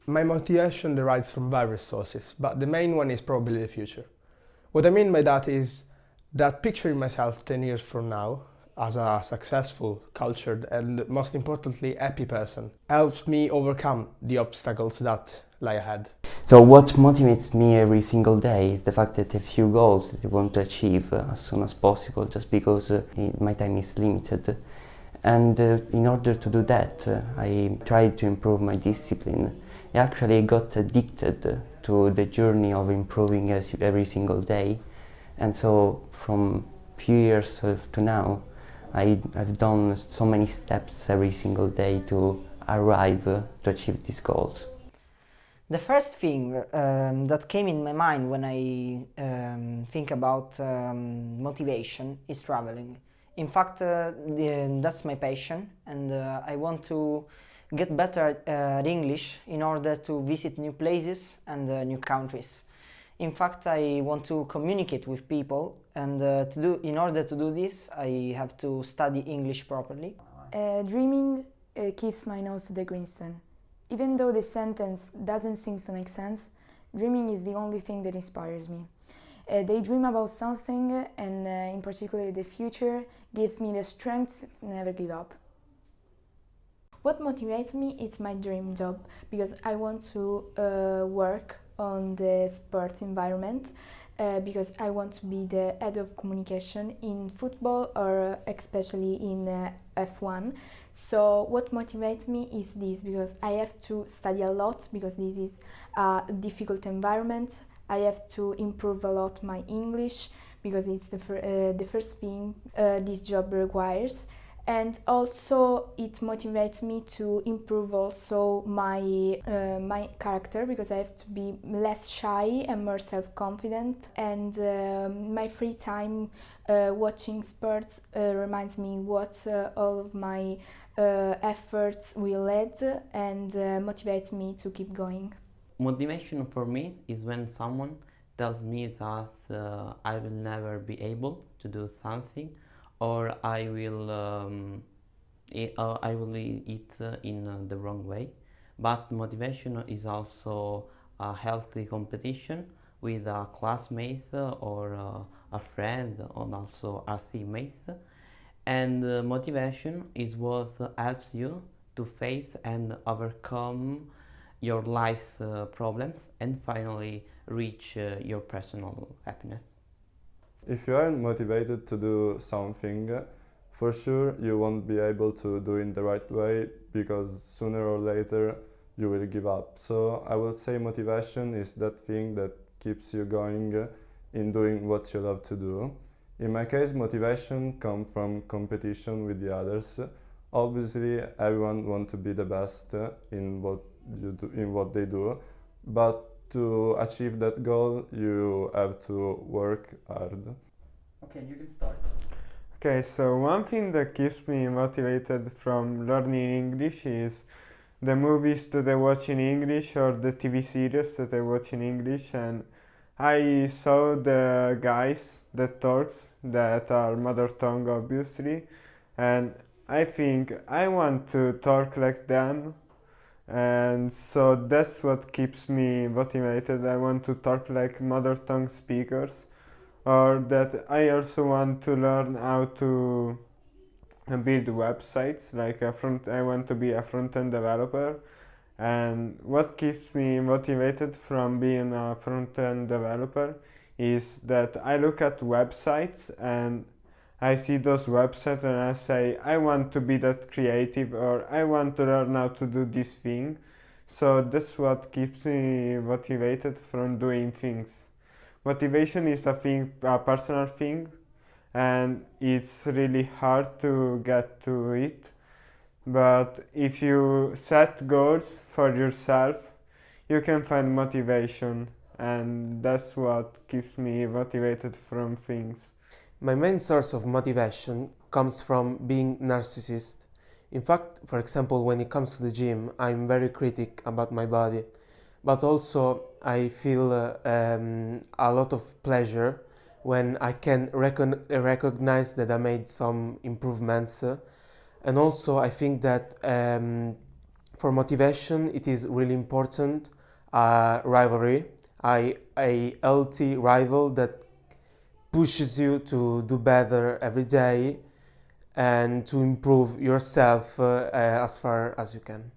My motivation derives from various sources, but the main one is probably the future. What I mean by that is that picturing myself 10 years from now as a successful, cultured, and most importantly, happy person helps me overcome the obstacles that lie ahead. So what motivates me every single day is the fact that a few goals that I want to achieve as soon as possible, just because my time is limited. And in order to do that, I tried to improve my discipline. I actually got addicted to the journey of improving every single day. And so from few years to now, I've done so many steps every single day to arrive to achieve these goals. The first thing that came in my mind when I think about motivation is traveling. In fact, that's my passion, and I want to get better at English in order to visit new places and new countries. In fact, I want to communicate with people, and in order to do this, I have to study English properly. Dreaming keeps my nose to the grindstone. Even though the sentence doesn't seem to make sense, dreaming is the only thing that inspires me. They dream about something, and in particular the future gives me the strength to never give up. What motivates me is my dream job, because I want to work on the sports environment, because I want to be the head of communication in football or especially in F1. So what motivates me is this, because I have to study a lot, because this is a difficult environment. I have to improve a lot my English, because it's the first thing this job requires. And also it motivates me to improve also my character, because I have to be less shy and more self-confident. And my free time watching sports reminds me what all of my efforts will lead, and motivates me to keep going. Motivation for me is when someone tells me that I will never be able to do something, or I will eat in the wrong way. But motivation is also a healthy competition with a classmate or a friend, and also a teammate. And motivation is what helps you to face and overcome your life problems and finally reach your personal happiness. If you aren't motivated to do something, for sure you won't be able to do it in the right way, because sooner or later you will give up. So I will say motivation is that thing that keeps you going in doing what you love to do. In my case, motivation comes from competition with the others. Obviously, everyone wants to be the best in what they do, but to achieve that goal, you have to work hard. Okay, you can start. Okay, so one thing that keeps me motivated from learning English is the movies that I watch in English or the TV series that I watch in English. And I saw the guys that talks that are mother tongue, obviously, and I think I want to talk like them. And so that's what keeps me motivated. I want to talk like mother tongue speakers, or that I also want to learn how to build websites. I want to be a front-end developer. And what keeps me motivated from being a front-end developer is that I look at websites and I see those websites and I say, I want to be that creative, or I want to learn how to do this thing. So that's what keeps me motivated from doing things. Motivation is a personal thing, and it's really hard to get to it. But if you set goals for yourself, you can find motivation, and that's what keeps me motivated from things. My main source of motivation comes from being narcissist. In fact, for example, when it comes to the gym, I'm very critic about my body, but also I feel a lot of pleasure when I can recognize that I made some improvements. And also I think that For motivation, it is really important rivalry, a healthy rival that pushes you to do better every day and to improve yourself as far as you can.